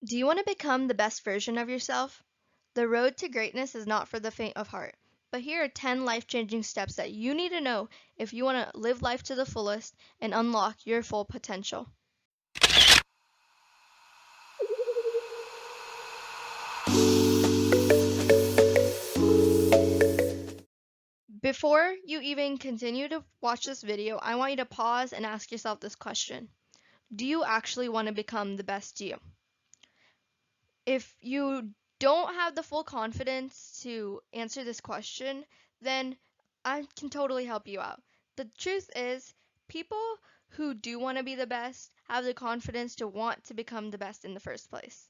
Do you want to become the best version of yourself? The road to greatness is not for the faint of heart, but here are 10 life changing steps that you need to know if you want to live life to the fullest and unlock your full potential. Before you even continue to watch this video, I want you to pause and ask yourself this question. Do you actually want to become the best you? If you don't have the full confidence to answer this question, then I can totally help you out. The truth is, people who do want to be the best have the confidence to want to become the best in the first place.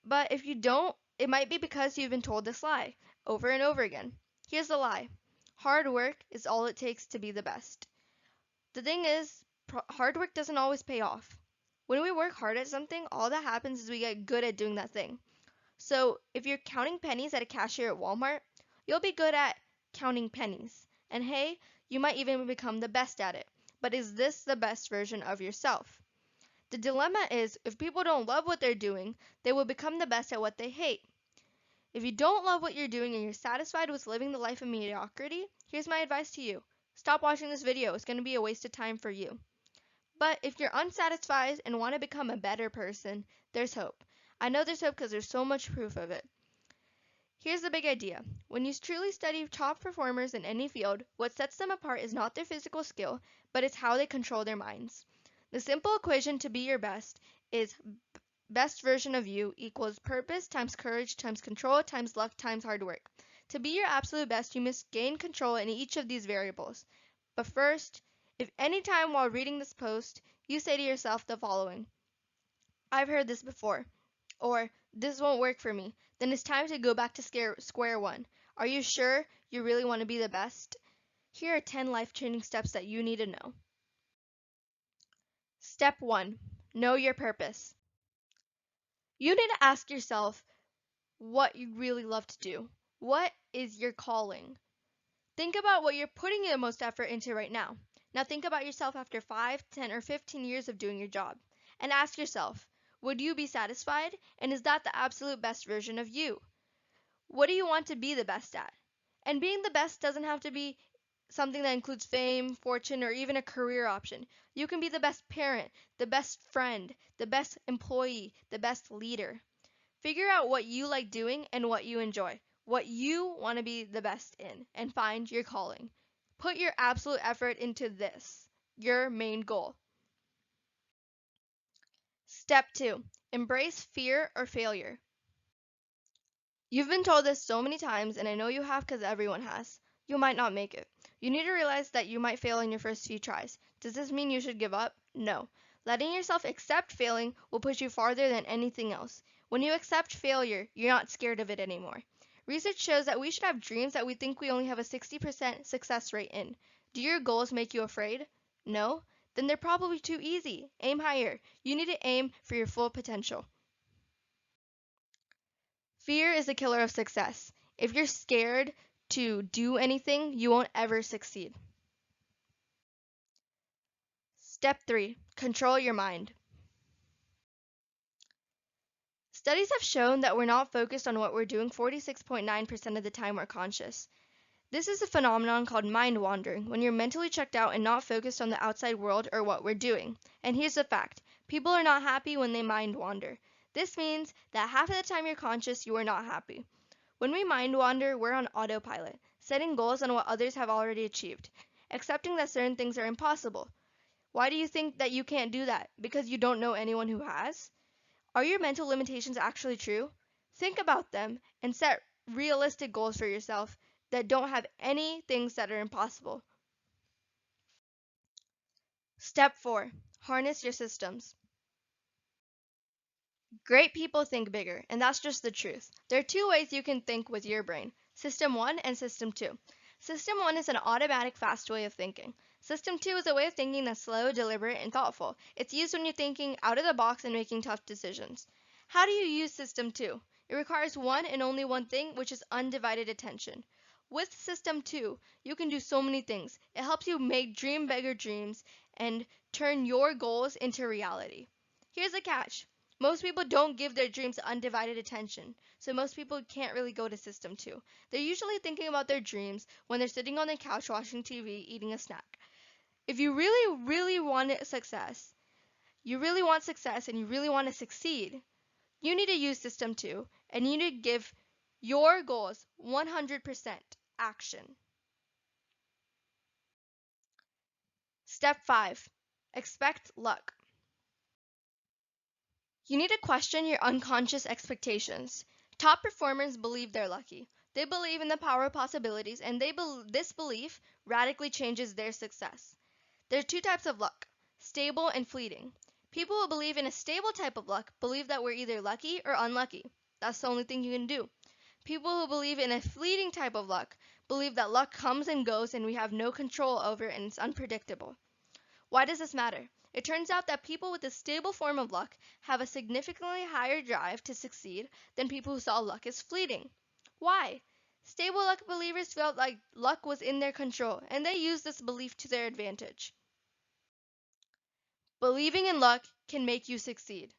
But if you don't, it might be because you've been told this lie over and over again. Here's the lie. Hard work is all it takes to be the best. The thing is, hard work doesn't always pay off. When we work hard at something, all that happens is we get good at doing that thing. So if you're counting pennies at a cashier at Walmart, you'll be good at counting pennies. And hey, you might even become the best at it. But is this the best version of yourself? The dilemma is if people don't love what they're doing, they will become the best at what they hate. If you don't love what you're doing and you're satisfied with living the life of mediocrity, here's my advice to you. Stop watching this video. It's going to be a waste of time for you. But if you're unsatisfied and want to become a better person, there's hope. I know there's hope because there's so much proof of it. Here's the big idea. When you truly study top performers in any field, what sets them apart is not their physical skill, but it's how they control their minds. The simple equation to be your best is best version of you equals purpose times courage times control times luck times hard work. To be your absolute best, you must gain control in each of these variables. But first, if any time while reading this post, you say to yourself the following, I've heard this before, or this won't work for me, then it's time to go back to square one. Are you sure you really want to be the best? Here are 10 life-changing steps that you need to know. Step 1. Know your purpose. You need to ask yourself what you really love to do. What is your calling? Think about what you're putting the most effort into right now. Now think about yourself after 5, 10, or 15 years of doing your job. And ask yourself, would you be satisfied? And is that the absolute best version of you? What do you want to be the best at? And being the best doesn't have to be something that includes fame, fortune, or even a career option. You can be the best parent, the best friend, the best employee, the best leader. Figure out what you like doing and what you enjoy, what you want to be the best in, and find your calling. Put your absolute effort into this, your main goal. Step 2. Embrace fear or failure. You've been told this so many times, and I know you have because everyone has. You might not make it. You need to realize that you might fail in your first few tries. Does this mean you should give up? No. Letting yourself accept failing will push you farther than anything else. When you accept failure, you're not scared of it anymore. Research shows that we should have dreams that we think we only have a 60% success rate in. Do your goals make you afraid? No? Then they're probably too easy. Aim higher. You need to aim for your full potential. Fear is a killer of success. If you're scared to do anything, you won't ever succeed. Step 3. Control your mind. Studies have shown that we're not focused on what we're doing 46.9% of the time we're conscious. This is a phenomenon called mind wandering, when you're mentally checked out and not focused on the outside world or what we're doing. And here's the fact. People are not happy when they mind wander. This means that half of the time you're conscious, you are not happy. When we mind wander, we're on autopilot, setting goals on what others have already achieved, accepting that certain things are impossible. Why do you think that you can't do that? Because you don't know anyone who has? Are your mental limitations actually true? Think about them and set realistic goals for yourself that don't have any things that are impossible. Step 4. Harness your systems. Great people think bigger, and that's just the truth. There are two ways you can think with your brain, System 1 and System 2. System 1 is an automatic, fast way of thinking. System 2 is a way of thinking that's slow, deliberate, and thoughtful. It's used when you're thinking out of the box and making tough decisions. How do you use System 2? It requires one and only one thing, which is undivided attention. With System 2, you can do so many things. It helps you make dream bigger dreams and turn your goals into reality. Here's the catch. Most people don't give their dreams undivided attention, so most people can't really go to system 2. They're usually thinking about their dreams when they're sitting on their couch watching TV, eating a snack. If you really, really want success, you really want success and you really want to succeed, you need to use system 2 and you need to give your goals 100% action. Step 5. Expect luck. You need to question your unconscious expectations. Top performers believe they're lucky. They believe in the power of possibilities, and this belief radically changes their success. There are two types of luck: stable and fleeting. People who believe in a stable type of luck believe that we're either lucky or unlucky. That's the only thing you can do. People who believe in a fleeting type of luck believe that luck comes and goes and we have no control over it and it's unpredictable. Why does this matter? It turns out that people with a stable form of luck have a significantly higher drive to succeed than people who saw luck as fleeting. Why? Stable luck believers felt like luck was in their control, and they used this belief to their advantage. Believing in luck can make you succeed.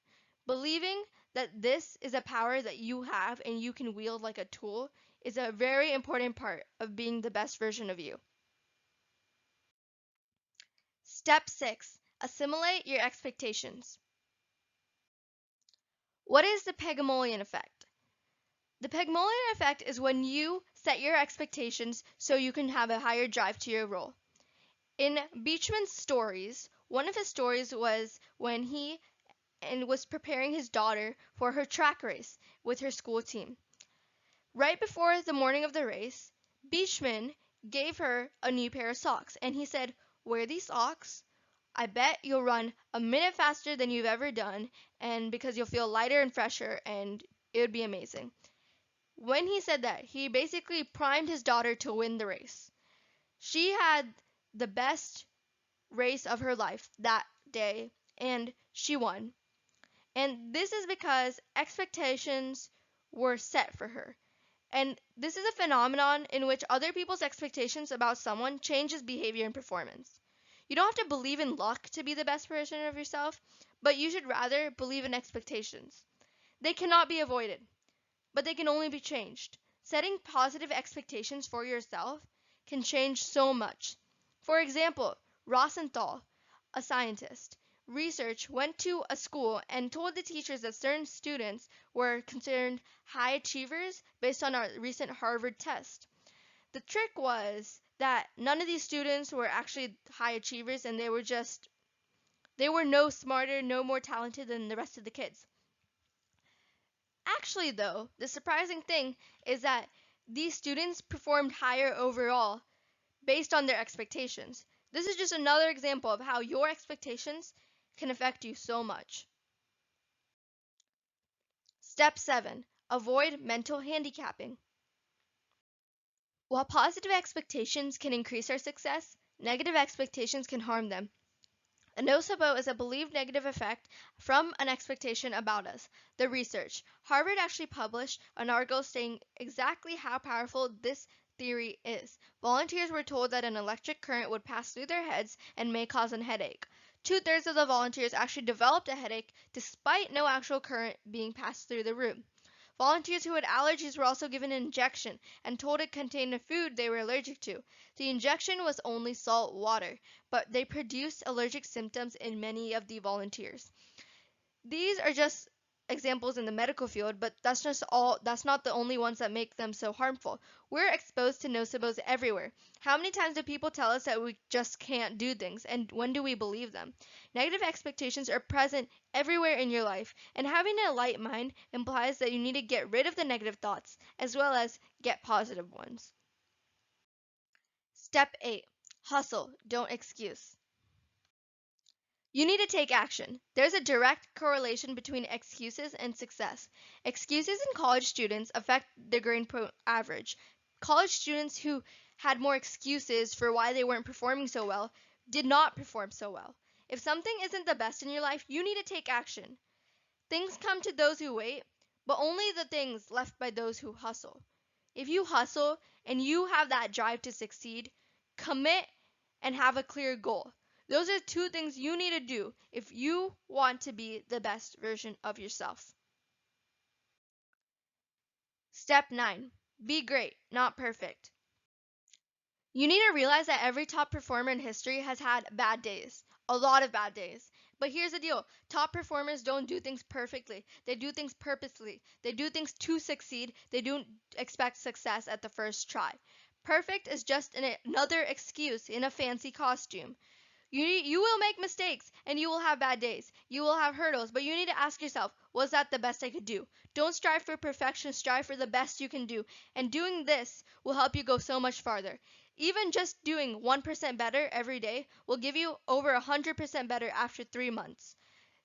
Believing that this is a power that you have and you can wield like a tool is a very important part of being the best version of you. Step 6. Assimilate your expectations. What is the Pygmalion effect? The Pygmalion effect is when you set your expectations so you can have a higher drive to your role. In Beachman's stories, one of his stories was when he was preparing his daughter for her track race with her school team. Right before the morning of the race, Beachman gave her a new pair of socks and he said, "Wear these socks. I bet you'll run a minute faster than you've ever done, and because you'll feel lighter and fresher, and it would be amazing." When he said that, he basically primed his daughter to win the race. She had the best race of her life that day, and she won. And this is because expectations were set for her. And this is a phenomenon in which other people's expectations about someone changes behavior and performance. You don't have to believe in luck to be the best version of yourself, but you should rather believe in expectations. They cannot be avoided, but they can only be changed. Setting positive expectations for yourself can change so much. For example, Rosenthal, a scientist, went to a school and told the teachers that certain students were considered high achievers based on a recent Harvard test. The trick was that none of these students were actually high achievers, and they were no smarter, no more talented than the rest of the kids. Actually, though, the surprising thing is that these students performed higher overall based on their expectations. This is just another example of how your expectations can affect you so much. Step 7. Avoid mental handicapping. While positive expectations can increase our success, negative expectations can harm them. A nocebo is a believed negative effect from an expectation about us. The research. Harvard actually published an article saying exactly how powerful this theory is. Volunteers were told that an electric current would pass through their heads and may cause a headache. 2/3 of the volunteers actually developed a headache despite no actual current being passed through the room. Volunteers who had allergies were also given an injection and told it contained a food they were allergic to. The injection was only salt water, but they produced allergic symptoms in many of the volunteers. These are just examples in the medical field, but that's not the only ones that make them so harmful. We're exposed to nocebos everywhere. How many times do people tell us that we just can't do things, and when do we believe them? Negative expectations are present everywhere in your life, and having a light mind implies that you need to get rid of the negative thoughts as well as get positive ones. Step 8. Hustle, don't excuse. You need to take action. There's a direct correlation between excuses and success. Excuses in college students affect the grade point average. College students who had more excuses for why they weren't performing so well did not perform so well. If something isn't the best in your life, you need to take action. Things come to those who wait, but only the things left by those who hustle. If you hustle and you have that drive to succeed, commit and have a clear goal. Those are two things you need to do if you want to be the best version of yourself. Step 9. Be great, not perfect. You need to realize that every top performer in history has had bad days, a lot of bad days. But here's the deal, top performers don't do things perfectly, they do things purposely. They do things to succeed, they don't expect success at the first try. Perfect is just another excuse in a fancy costume. You will make mistakes and you will have bad days. You will have hurdles, but you need to ask yourself, was that the best I could do? Don't strive for perfection, strive for the best you can do. And doing this will help you go so much farther. Even just doing 1% better every day will give you over 100% better after 3 months.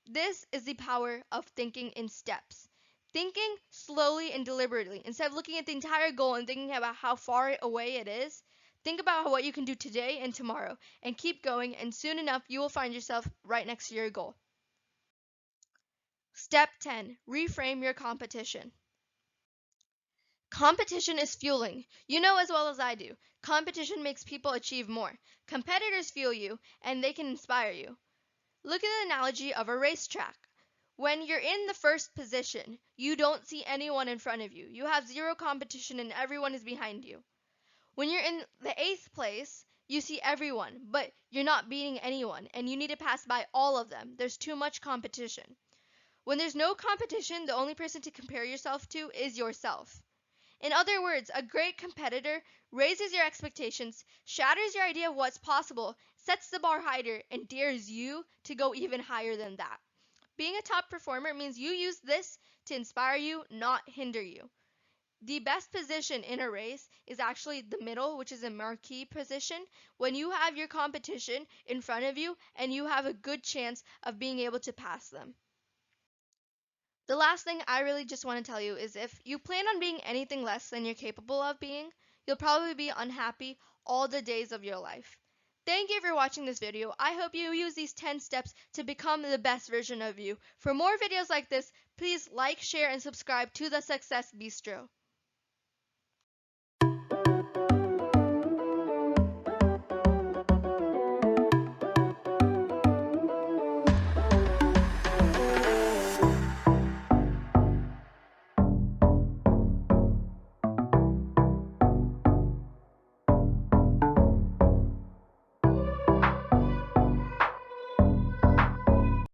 This is the power of thinking in steps. Thinking slowly and deliberately, instead of looking at the entire goal and thinking about how far away it is, think about what you can do today and tomorrow, and keep going, and soon enough you will find yourself right next to your goal. Step 10. Reframe your competition. Competition is fueling. You know as well as I do. Competition makes people achieve more. Competitors fuel you, and they can inspire you. Look at the analogy of a racetrack. When you're in the first position, you don't see anyone in front of you. You have zero competition and everyone is behind you. When you're in the 8th place, you see everyone, but you're not beating anyone and you need to pass by all of them. There's too much competition. When there's no competition, the only person to compare yourself to is yourself. In other words, a great competitor raises your expectations, shatters your idea of what's possible, sets the bar higher, and dares you to go even higher than that. Being a top performer means you use this to inspire you, not hinder you. The best position in a race is actually the middle, which is a marquee position, when you have your competition in front of you and you have a good chance of being able to pass them. The last thing I really just want to tell you is if you plan on being anything less than you're capable of being, you'll probably be unhappy all the days of your life. Thank you for watching this video. I hope you use these 10 steps to become the best version of you. For more videos like this, please like, share, and subscribe to the Success Bistro.